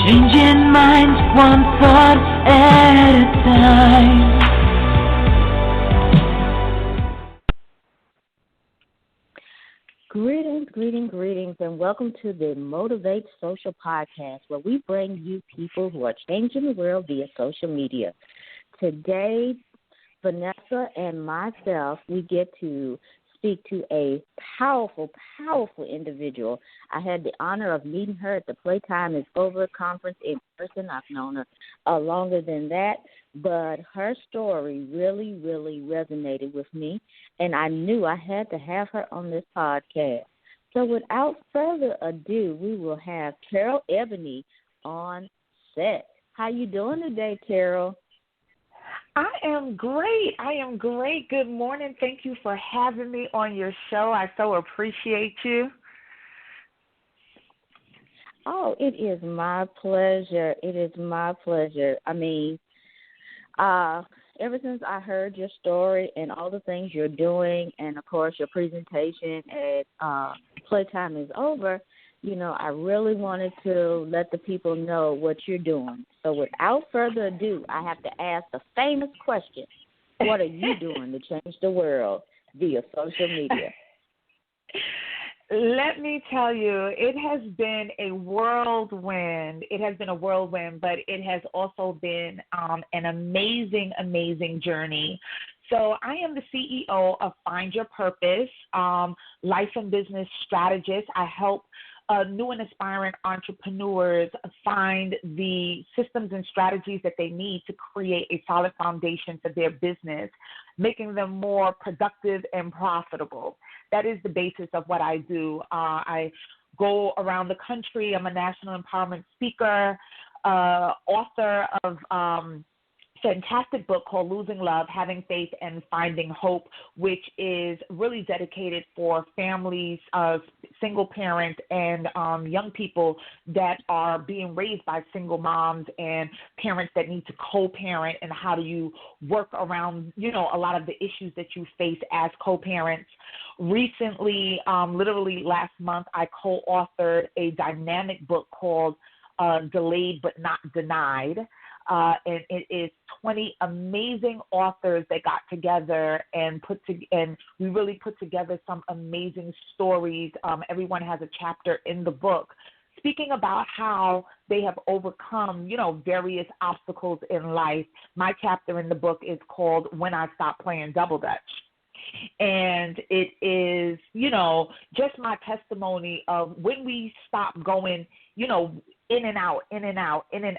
Changing minds one thought at a time. Greetings, and welcome to the Motivate Social Podcast, where we bring you people who are changing the world via social media. Today, Vanessa and myself, we get to speak to a powerful individual. I had the honor of meeting her at the Playtime is Over conference in person. I've known her longer than that, but her story really resonated with me, and I knew I had to have her on this podcast. So without further ado, we will have Terryl Ebony on set. How you doing today, Terryl? I am great. Good morning. Thank you for having me on your show. I so appreciate you. Oh, it is my pleasure. I mean, ever since I heard your story and all the things you're doing, and of course your presentation at Playtime is Over, you know, I really wanted to let the people know what you're doing. So without further ado, I have to ask the famous question: what are you doing to change the world via social media? Let me tell you, it has been a whirlwind. But it has also been an amazing journey. So I am the CEO of Find Your Purpose, life and business strategist. I help new and aspiring entrepreneurs find the systems and strategies that they need to create a solid foundation for their business, making them more productive and profitable. That is the basis of what I do. I go around the country. I'm a national empowerment speaker, author of fantastic book called Losing Love, Having Faith and Finding Hope, which is really dedicated for families of single parents and young people that are being raised by single moms and parents that need to co-parent, and how do you work around, you know, a lot of the issues that you face as co-parents. Recently, literally last month, I co-authored a dynamic book called Delayed But Not Denied. And it is 20 amazing authors that got together and we really put together some amazing stories. Everyone has a chapter in the book speaking about how they have overcome, you know, various obstacles in life. My chapter in the book is called When I Stopped Playing Double Dutch. And it is, you know, just my testimony of when we stop going, you know, in and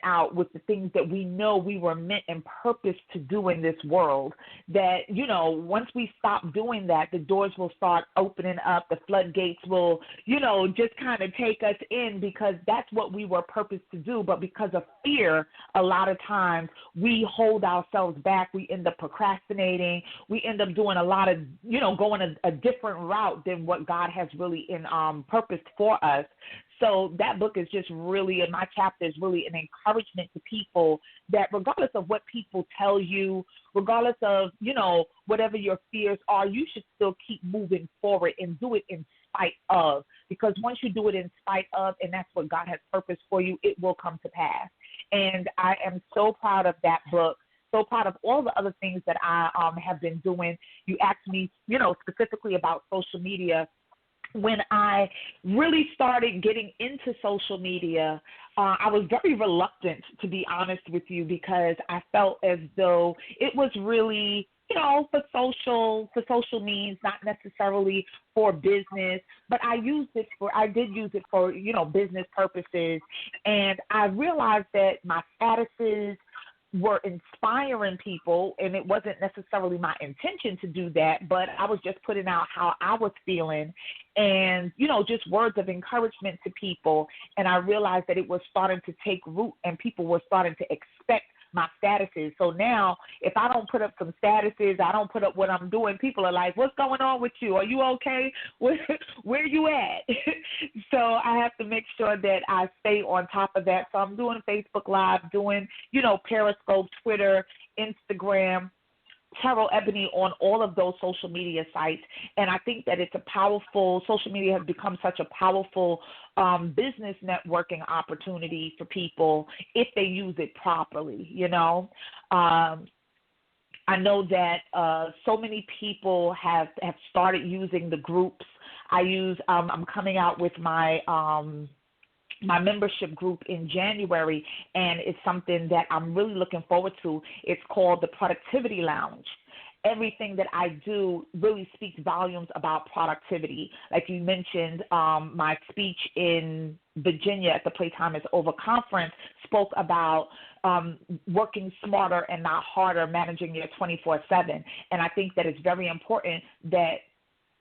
out with the things that we know we were meant and purposed to do in this world, that, you know, once we stop doing that, the doors will start opening up, the floodgates will, you know, just kind of take us in, because that's what we were purposed to do. But because of fear, a lot of times we hold ourselves back. We end up procrastinating. We end up doing a lot of, you know, going a different route than what God has really purposed for us. So that book is just really, and my chapter is really an encouragement to people that regardless of what people tell you, regardless of, you know, whatever your fears are, you should still keep moving forward and do it in spite of. Because once you do it in spite of, and that's what God has purposed for you, it will come to pass. And I am so proud of that book. So proud of all the other things that I have been doing. You asked me, you know, specifically about social media. When I really started getting into social media, I was very reluctant, to be honest with you, because I felt as though it was really, you know, for social means, not necessarily for business, but I did use it for, you know, business purposes. And I realized that my statuses were inspiring people, and it wasn't necessarily my intention to do that, but I was just putting out how I was feeling and, you know, just words of encouragement to people. And I realized that it was starting to take root and people were starting to expect my statuses. So now if I don't put up some statuses, I don't put up what I'm doing, people are like, what's going on with you? Are you okay? Where you at? So I have to make sure that I stay on top of that. So I'm doing Facebook Live, doing, Periscope, Twitter, Instagram, Terryl Ebony on all of those social media sites. And I think that it's a powerful, social media has become such a powerful business networking opportunity for people if they use it properly, you know. I know that so many people have started using the groups. I'm coming out with my my membership group in January, and it's something that I'm really looking forward to. It's called the Productivity Lounge. Everything that I do really speaks volumes about productivity. Like you mentioned, my speech in Virginia at the Playtime is Over conference spoke about working smarter and not harder, managing your 24/7. And I think that it's very important that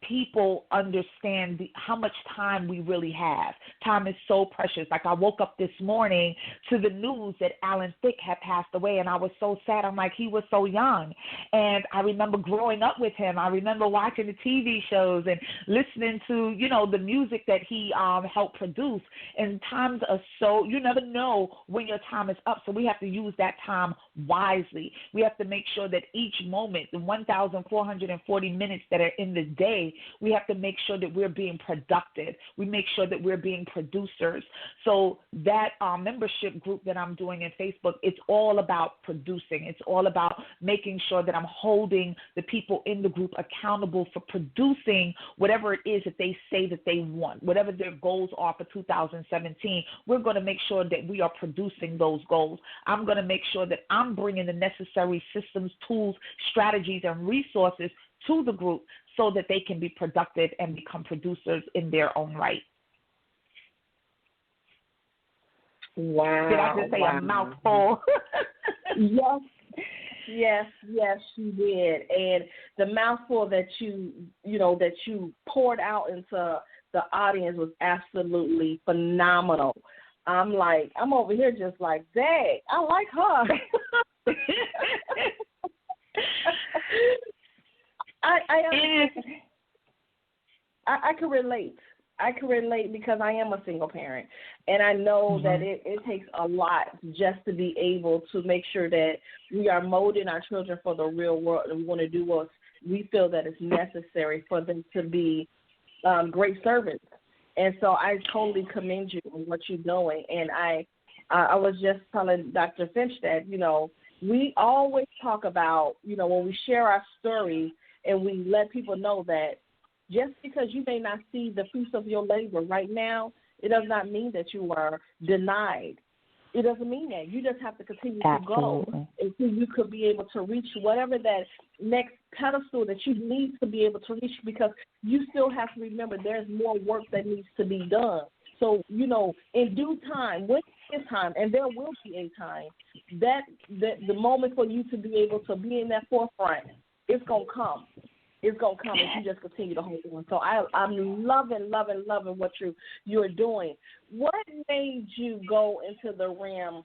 people understand how much time we really have. Time is so precious. Like I woke up this morning to the news that Alan Thicke had passed away, and I was so sad. I'm like, he was so young. And I remember growing up with him. I remember watching the TV shows and listening to, you know, the music that he helped produce. And times are so, you never know when your time is up. So we have to use that time wisely. We have to make sure that each moment, the 1,440 minutes that are in the day, we have to make sure that we're being productive. We make sure that we're being producers. So that membership group that I'm doing in Facebook, it's all about producing. It's all about making sure that I'm holding the people in the group accountable for producing whatever it is that they say that they want, whatever their goals are for 2017. We're going to make sure that we are producing those goals. I'm going to make sure that I'm bringing the necessary systems, tools, strategies, and resources to the group so that they can be productive and become producers in their own right. Wow. Did I just say a mouthful? Yes, you did. And the mouthful that that you poured out into the audience was absolutely phenomenal. I'm over here just like, dang, I like her. I can relate. I can relate because I am a single parent, and I know that it takes a lot just to be able to make sure that we are molding our children for the real world, and we want to do what we feel that is necessary for them to be great servants. And so I totally commend you on what you're doing. And I was just telling Dr. Finch that, we always talk about, when we share our stories and we let people know that just because you may not see the fruits of your labor right now, it does not mean that you are denied. It doesn't mean that. You just have to continue to go until you could be able to reach whatever that next pedestal that you need to be able to reach, because you still have to remember there's more work that needs to be done. So, in due time, when it's time, and there will be a time, that the moment for you to be able to be in that forefront, it's going to come. It's going to come if you just continue to hold on. So I'm loving what you're doing. What made you go into the realm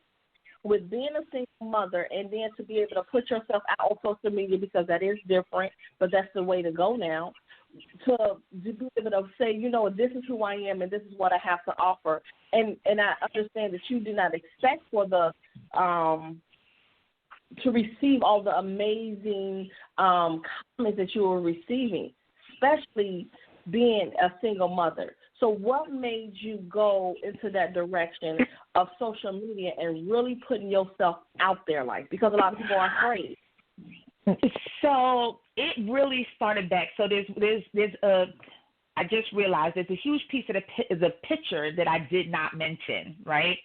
with being a single mother and then to be able to put yourself out on social media, because that is different, but that's the way to go now, to be able to say, this is who I am and this is what I have to offer. And I understand that you did not expect for the to receive all the amazing comments that you were receiving, especially being a single mother. So what made you go into that direction of social media and really putting yourself out there, because a lot of people are afraid? So it really started back. So I just realized there's a huge piece of the picture that I did not mention, right?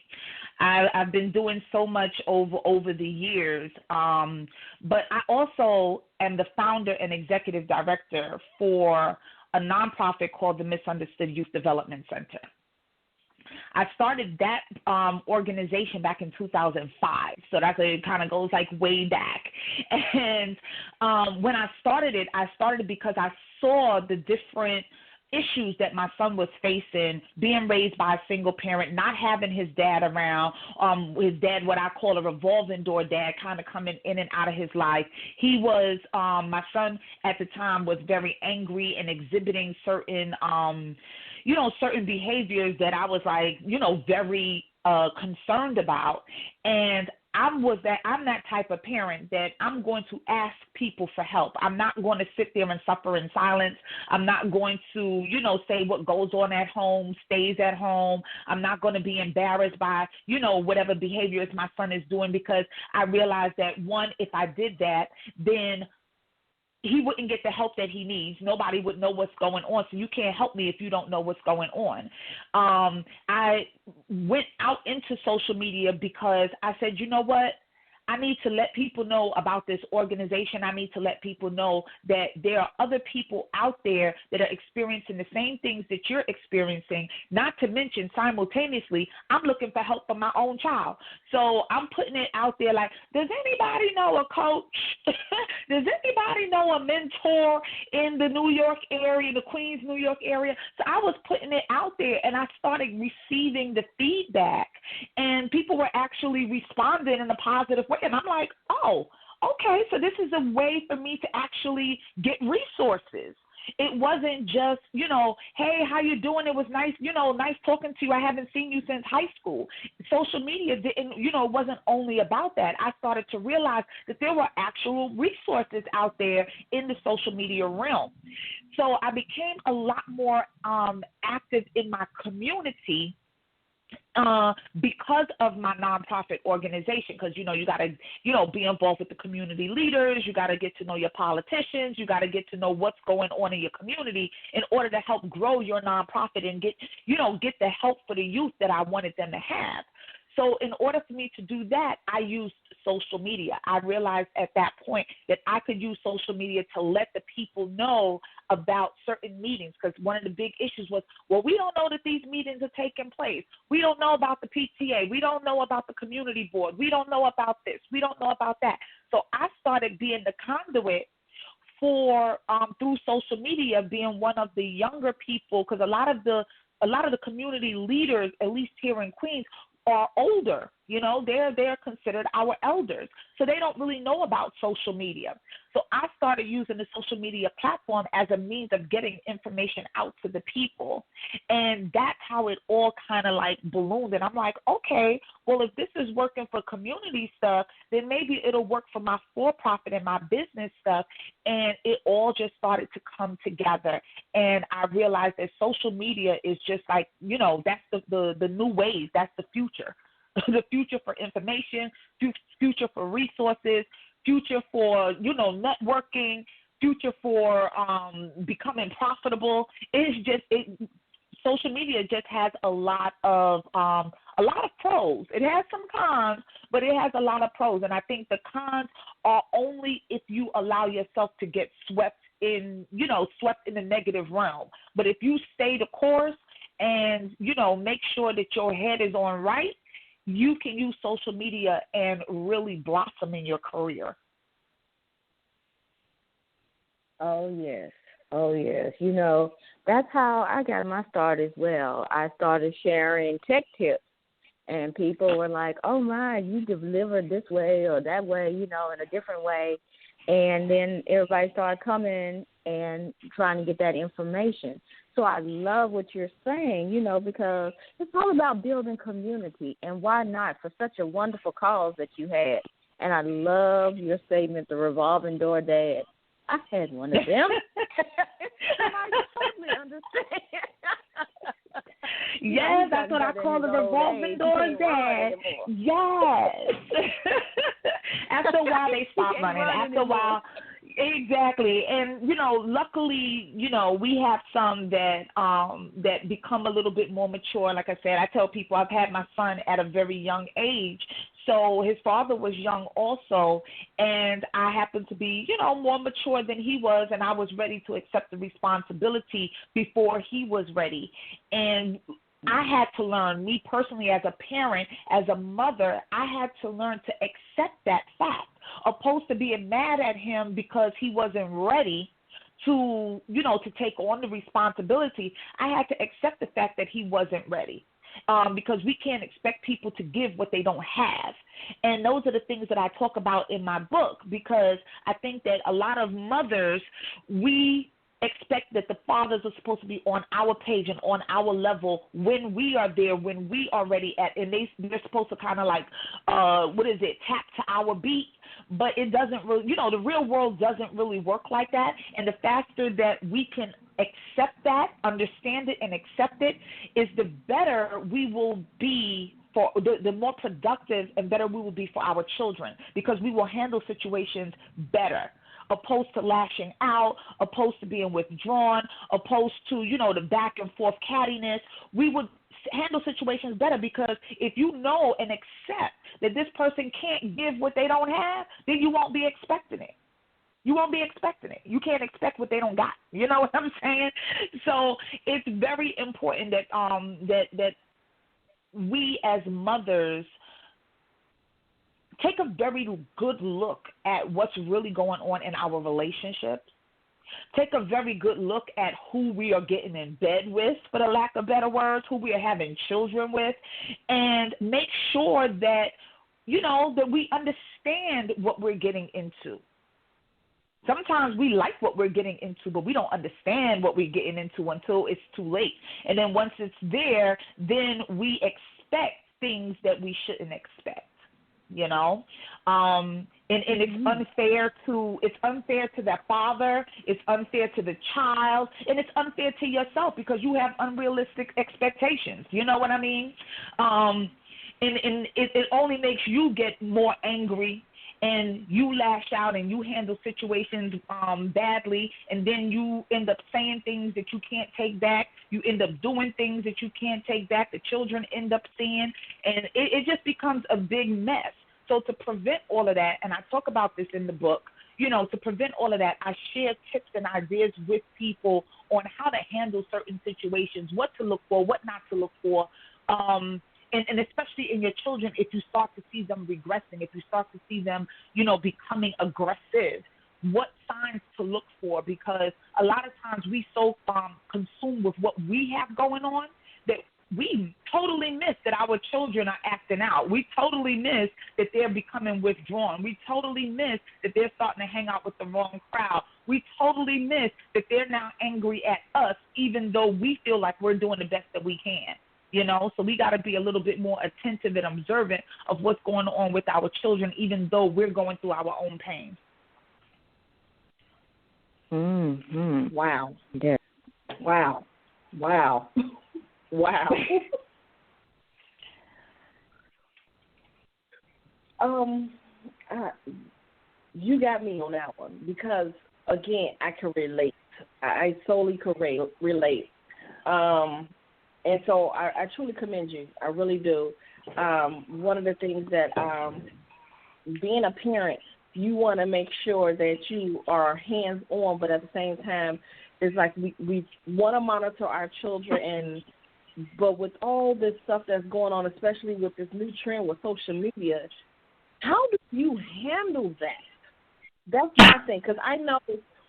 I've been doing so much over the years, but I also am the founder and executive director for a nonprofit called the Misunderstood Youth Development Center. I started that organization back in 2005, so it kind of goes way back. And when I started it because I saw the different issues that my son was facing, being raised by a single parent, not having his dad around, his dad, what I call a revolving door dad, kind of coming in and out of his life. He was, my son at the time was very angry and exhibiting certain, certain behaviors that I was very concerned about. And I'm that type of parent that I'm going to ask people for help. I'm not going to sit there and suffer in silence. I'm not going to, say what goes on at home stays at home. I'm not going to be embarrassed by, whatever behaviors my son is doing, because I realize that, one, if I did that, then he wouldn't get the help that he needs. Nobody would know what's going on. So you can't help me if you don't know what's going on. I went out into social media because I said, you know what? I need to let people know about this organization. I need to let people know that there are other people out there that are experiencing the same things that you're experiencing, not to mention simultaneously, I'm looking for help for my own child. So I'm putting it out there like, does anybody know a coach? Does anybody know a mentor in the New York area, the Queens, New York area? So I was putting it out there, and I started receiving the feedback, and people were actually responding in a positive way. And I'm like, oh, okay, so this is a way for me to actually get resources. It wasn't just, hey, how you doing? It was nice, nice talking to you. I haven't seen you since high school. Social media didn't, wasn't only about that. I started to realize that there were actual resources out there in the social media realm. So I became a lot more active in my community because of my nonprofit organization, because, you got to, be involved with the community leaders. You got to get to know your politicians. You got to get to know what's going on in your community in order to help grow your nonprofit and get the help for the youth that I wanted them to have. So in order for me to do that, I used social media. I realized at that point that I could use social media to let the people know about certain meetings, because one of the big issues was, well, we don't know that these meetings are taking place. We don't know about the PTA. We don't know about the community board. We don't know about this. We don't know about that. So I started being the conduit for through social media, being one of the younger people, because a lot of the community leaders, at least here in Queens, are older. They're considered our elders. So they don't really know about social media. So I started using the social media platform as a means of getting information out to the people. And that's how it all kind of like ballooned. And I'm like, okay, well, if this is working for community stuff, then maybe it'll work for my for-profit and my business stuff. And it all just started to come together. And I realized that social media is just like, that's the new wave. That's the future. The future for information, future for resources, future for, networking, future for becoming profitable. Social media just has a lot of pros. It has some cons, but it has a lot of pros. And I think the cons are only if you allow yourself to get swept in the negative realm. But if you stay the course and, make sure that your head is on right, you can use social media and really blossom in your career. Oh, yes. That's how I got my start as well. I started sharing tech tips, and people were like, oh, my, you delivered this way or that way, in a different way. And then everybody started coming and trying to get that information. So I love what you're saying, because it's all about building community, and why not, for such a wonderful cause that you had. And I love your statement, the revolving door dad. I had one of them, and I totally understand. Yes, that's what I call the revolving door dad. Yes. After a while, they stop running. After a while. Exactly. And, luckily, we have some that become a little bit more mature. Like I said, I tell people I've had my son at a very young age. So his father was young also, and I happened to be, more mature than he was, and I was ready to accept the responsibility before he was ready. And I had to learn, me personally as a parent, as a mother, I had to learn to accept that fact, opposed to being mad at him because he wasn't ready to take on the responsibility. I had to accept the fact that he wasn't ready. Because we can't expect people to give what they don't have. And those are the things that I talk about in my book, because I think that a lot of mothers, we expect that the fathers are supposed to be on our page and on our level when we are there, when we are ready at, and they're supposed to kind of like, tap to our beat. But it doesn't really, the real world doesn't really work like that. And the faster that we can accept that, understand it, and accept it, is the better we will be for the more productive and better we will be for our children, because we will handle situations better, opposed to lashing out, opposed to being withdrawn, opposed to, the back and forth cattiness. We would handle situations better, because if you know and accept that this person can't give what they don't have, then you won't be expecting it. You won't be expecting it. You can't expect what they don't got. You know what I'm saying? So it's very important that that we as mothers take a very good look at what's really going on in our relationships. Take a very good look at who we are getting in bed with, for the lack of better words, who we are having children with, and make sure that, that we understand what we're getting into. Sometimes we like what we're getting into, but we don't understand what we're getting into until it's too late. And then once it's there, then we expect things that we shouldn't expect, and it's unfair to that father, it's unfair to the child, and it's unfair to yourself, because you have unrealistic expectations. You know what I mean? And it only makes you get more angry, and you lash out and you handle situations badly, and then you end up saying things that you can't take back. You end up doing things that you can't take back. The children end up seeing, and it just becomes a big mess. So to prevent all of that, and I talk about this in the book, to prevent all of that, I share tips and ideas with people on how to handle certain situations, what to look for, what not to look for, and especially in your children, if you start to see them regressing, if you start to see them, becoming aggressive, what signs to look for, because a lot of times we so consumed with what we have going on that we totally miss that our children are acting out. We totally miss that they're becoming withdrawn. We totally miss that they're starting to hang out with the wrong crowd. We totally miss that they're now angry at us, even though we feel like we're doing the best that we can. So we got to be a little bit more attentive and observant of what's going on with our children, even though we're going through our own pain. Mm-hmm. Wow. Yeah. Wow. Wow. Wow. You got me on that one, because again, I can relate. I solely can relate. And so I truly commend you. I really do. One of the things that being a parent, you want to make sure that you are hands-on, but at the same time, it's like we want to monitor our children, but with all this stuff that's going on, especially with this new trend with social media, how do you handle that? That's my thing, because I know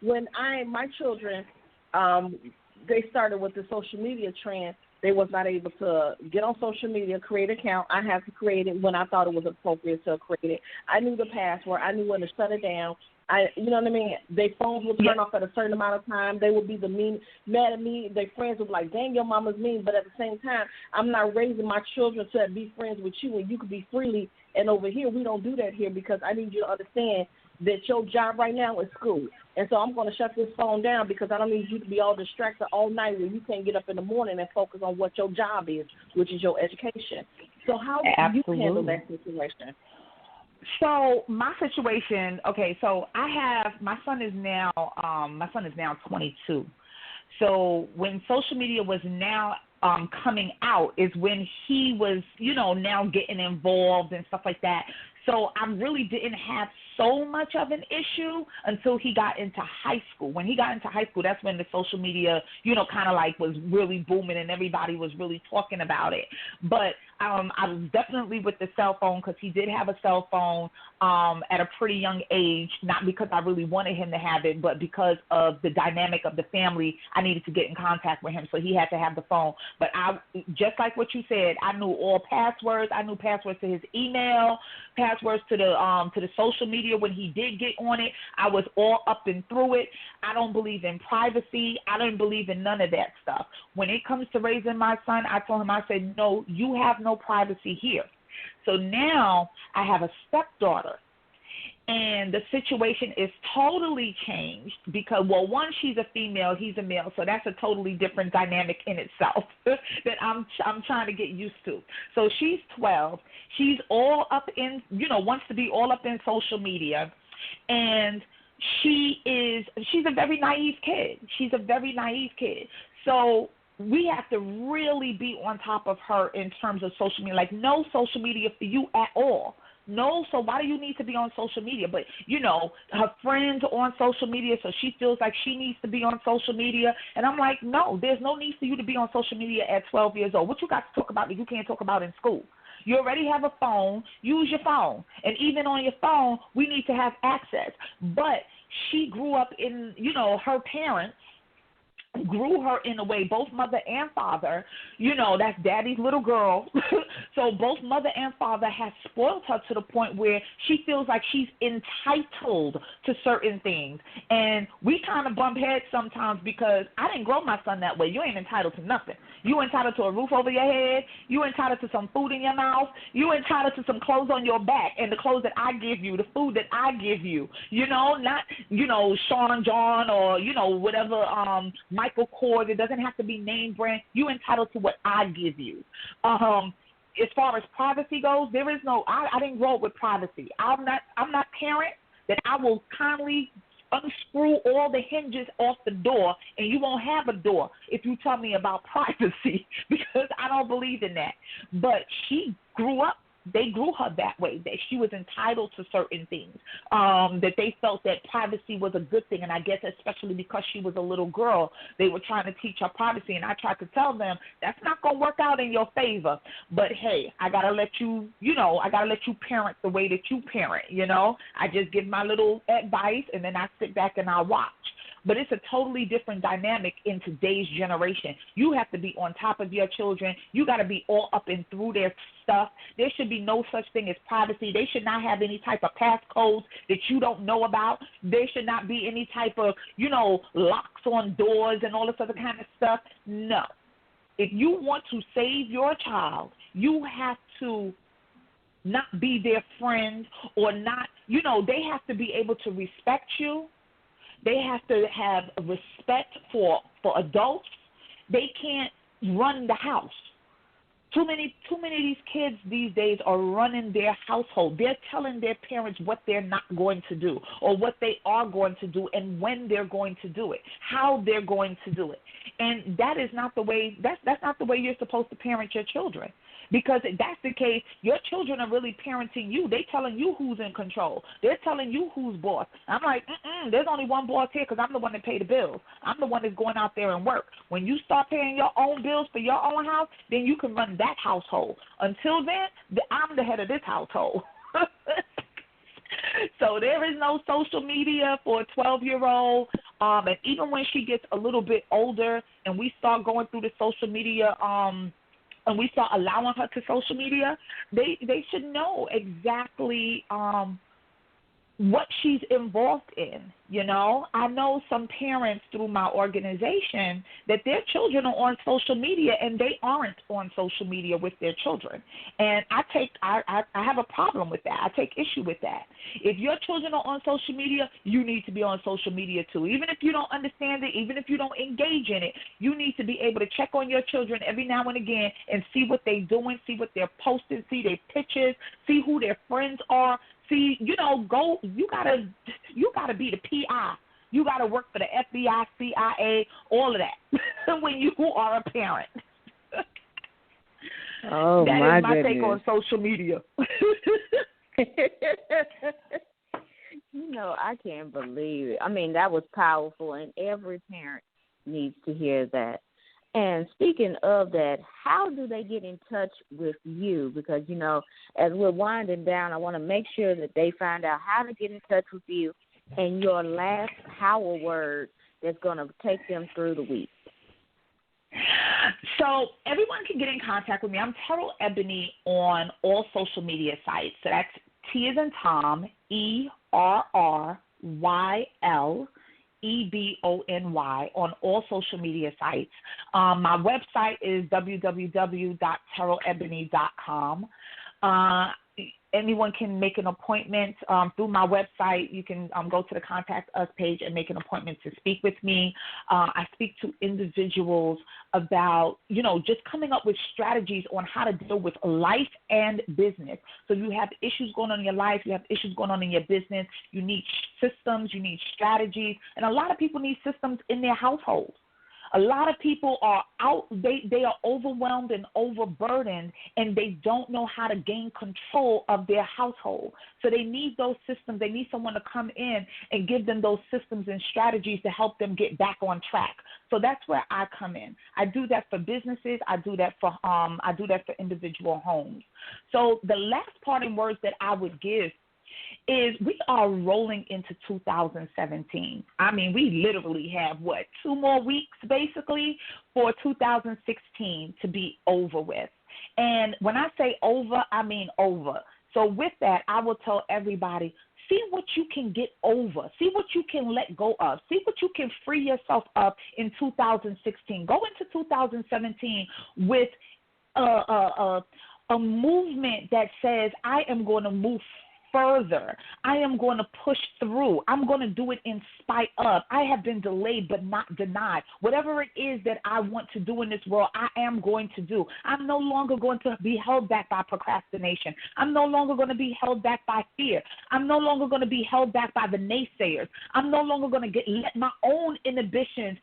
when my children, they started with the social media trend, they was not able to get on social media, create an account. I had to create it when I thought it was appropriate to create it. I knew the password. I knew when to shut it down. You know what I mean? Their phones would turn off at a certain amount of time. They would be mad at me. Their friends would be like, dang, your mama's mean. But at the same time, I'm not raising my children to be friends with you, and you could be freely. And over here, we don't do that here, because I need you to understand that your job right now is school. And so I'm going to shut this phone down, because I don't need you to be all distracted all night when you can't get up in the morning and focus on what your job is, which is your education. So how do you handle that situation? So my situation, okay, so my son is now 22. So when social media was now coming out is when he was, now getting involved and stuff like that. So I really didn't have so much of an issue until he got into high school. When he got into high school, that's when the social media, kind of like was really booming and everybody was really talking about it. But I was definitely with the cell phone, because he did have a cell phone at a pretty young age, not because I really wanted him to have it, but because of the dynamic of the family. I needed to get in contact with him, so he had to have the phone. But just like what you said, I knew all passwords. I knew passwords to his email, passwords passwords to the social media when he did get on it. I was all up and through it. I don't believe in privacy. I don't believe in none of that stuff. When it comes to raising my son, I told him, I said, no, you have no privacy here. So now I have a stepdaughter. And the situation is totally changed because, well, one, she's a female, he's a male, so that's a totally different dynamic in itself that I'm trying to get used to. So she's 12. She's all up in, wants to be all up in social media, and she's a very naive kid. She's a very naive kid. So we have to really be on top of her in terms of social media, like no social media for you at all. No, so why do you need to be on social media? But, her friends are on social media, so she feels like she needs to be on social media. And I'm like, no, there's no need for you to be on social media at 12 years old. What you got to talk about that you can't talk about in school? You already have a phone. Use your phone. And even on your phone, we need to have access. But she grew up in, her parents grew her in a way, both mother and father, that's daddy's little girl. So both mother and father have spoiled her to the point where she feels like she's entitled to certain things. And we kind of bump heads sometimes because I didn't grow my son that way. You ain't entitled to nothing. You entitled to a roof over your head. You entitled to some food in your mouth. You entitled to some clothes on your back and the clothes that I give you, the food that I give you. Not, Sean John or, whatever, Michael Kors. It doesn't have to be name brand. You entitled to what I give you. As far as privacy goes, there is no. I didn't grow up with privacy. I'm not parent that I will kindly unscrew all the hinges off the door, and you won't have a door if you tell me about privacy because I don't believe in that. But she grew up. They grew her that way, that she was entitled to certain things, that they felt that privacy was a good thing. And I guess especially because she was a little girl, they were trying to teach her privacy. And I tried to tell them that's not going to work out in your favor. But, hey, I got to let you, I got to let you parent the way that you parent, I just give my little advice, and then I sit back and I watch. But it's a totally different dynamic in today's generation. You have to be on top of your children. You got to be all up and through their stuff. There should be no such thing as privacy. They should not have any type of passcodes that you don't know about. There should not be any type of, locks on doors and all this other kind of stuff. No. If you want to save your child, you have to not be their friend or not, they have to be able to respect you. They have to have respect for adults. They can't run the house. Too many of these kids these days are running their household. They're telling their parents what they're not going to do or what they are going to do and when they're going to do it, how they're going to do it. And that is not the way. That's not the way you're supposed to parent your children. Because if that's the case, your children are really parenting you. They're telling you who's in control. They're telling you who's boss. I'm like, there's only one boss here because I'm the one that pay the bills. I'm the one that's going out there and work. When you start paying your own bills for your own house, then you can run that household. Until then, I'm the head of this household. So there is no social media for a 12-year-old. And even when she gets a little bit older and we start going through the social media and we start allowing her to social media, they should know exactly what she's involved in. I know some parents through my organization that their children are on social media and they aren't on social media with their children. And I have a problem with that. I take issue with that. If your children are on social media, you need to be on social media too. Even if you don't understand it, even if you don't engage in it, you need to be able to check on your children every now and again and see what they're doing, see what they're posting, see their pictures, see who their friends are. See, you gotta be the PI. You gotta work for the FBI, CIA, all of that when you are a parent. Oh, that is my goodness. take on social media. I can't believe it. I mean, that was powerful, and every parent needs to hear that. And speaking of that, how do they get in touch with you? Because, as we're winding down, I want to make sure that they find out how to get in touch with you and your last power word that's going to take them through the week. So everyone can get in contact with me. I'm Terryl Ebony on all social media sites. So that's T as in Tom, ERRYLEBONY on all social media sites. My website is www.terrylebony.com. Anyone can make an appointment through my website. You can go to the Contact Us page and make an appointment to speak with me. I speak to individuals about, just coming up with strategies on how to deal with life and business. So you have issues going on in your life, you have issues going on in your business, you need systems, you need strategies, and a lot of people need systems in their households. A lot of people are they are overwhelmed and overburdened, and they don't know how to gain control of their household. So they need those systems. They need someone to come in and give them those systems and strategies to help them get back on track. So that's where I come in. I do that for businesses. I do that for individual homes. So the last parting words that I would give is we are rolling into 2017. I mean, we literally have, 2 more weeks basically for 2016 to be over with. And when I say over, I mean over. So with that, I will tell everybody, see what you can get over. See what you can let go of. See what you can free yourself of in 2016. Go into 2017 with a movement that says, I am going to move further. I am going to push through. I'm going to do it in spite of. I have been delayed but not denied. Whatever it is that I want to do in this world, I am going to do. I'm no longer going to be held back by procrastination. I'm no longer going to be held back by fear. I'm no longer going to be held back by the naysayers. I'm no longer going to let my own inhibitions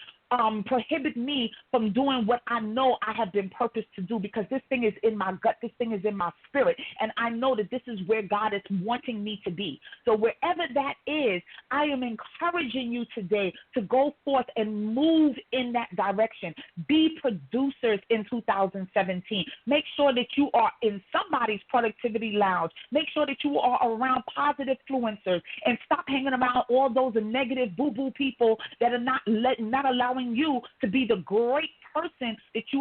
prohibit me from doing what I know I have been purposed to do, because this thing is in my gut, this thing is in my spirit, and I know that this is where God is wanting me to be. So wherever that is, I am encouraging you today to go forth and move in that direction. Be producers in 2017. Make sure that you are in somebody's productivity lounge. Make sure that you are around positive influencers, and stop hanging around all those negative boo-boo people that are not allowing you to be the great person that you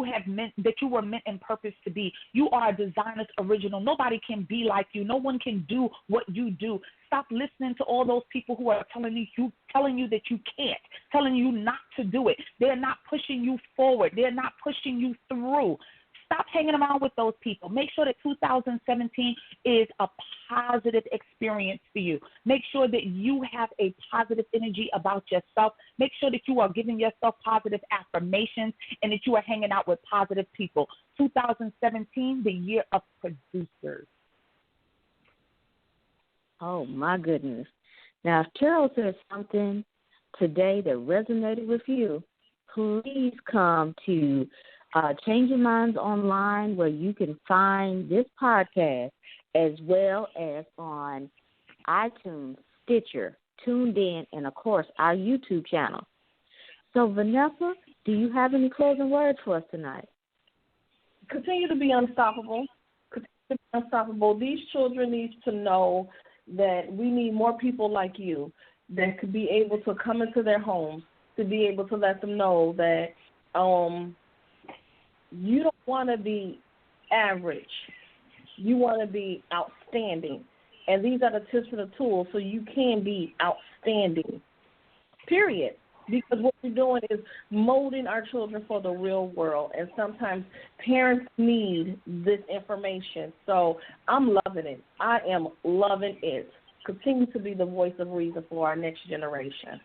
were meant and purposed to be. You are a designer's original. Nobody can be like you. No one can do what you do. Stop listening to all those people who are telling you that you can't, telling you not to do it. They're not pushing you forward. They're not pushing you through. Stop hanging around with those people. Make sure that 2017 is a positive experience for you. Make sure that you have a positive energy about yourself. Make sure that you are giving yourself positive affirmations and that you are hanging out with positive people. 2017, the year of producers. Oh, my goodness. Now, if Terrell says something today that resonated with you, please come to Changing Minds Online, where you can find this podcast as well as on iTunes, Stitcher, Tuned In, and, of course, our YouTube channel. So, Vanessa, do you have any closing words for us tonight? Continue to be unstoppable. These children need to know that we need more people like you that could be able to come into their homes, to be able to let them know that you don't want to be average. You want to be outstanding. And these are the tips and the tools so you can be outstanding, period. Because what we're doing is molding our children for the real world. And sometimes parents need this information. So I'm loving it. I am loving it. Continue to be the voice of reason for our next generation.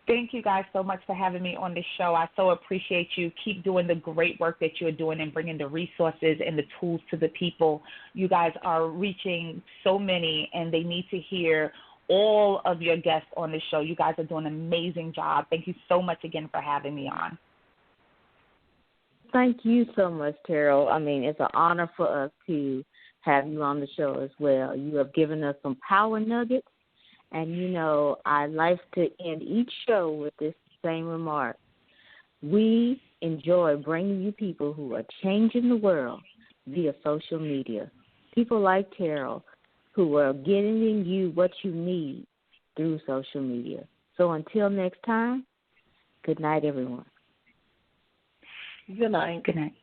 Thank you guys so much for having me on this show. I so appreciate you. Keep doing the great work that you're doing and bringing the resources and the tools to the people. You guys are reaching so many, and they need to hear all of your guests on this show. You guys are doing an amazing job. Thank you so much again for having me on. Thank you so much, Terrell. I mean, it's an honor for us to have you on the show as well. You have given us some power nuggets. And, you know, I like to end each show with this same remark. We enjoy bringing you people who are changing the world via social media. People like Terrell who are getting you what you need through social media. So until next time, good night, everyone. Good night. Good night.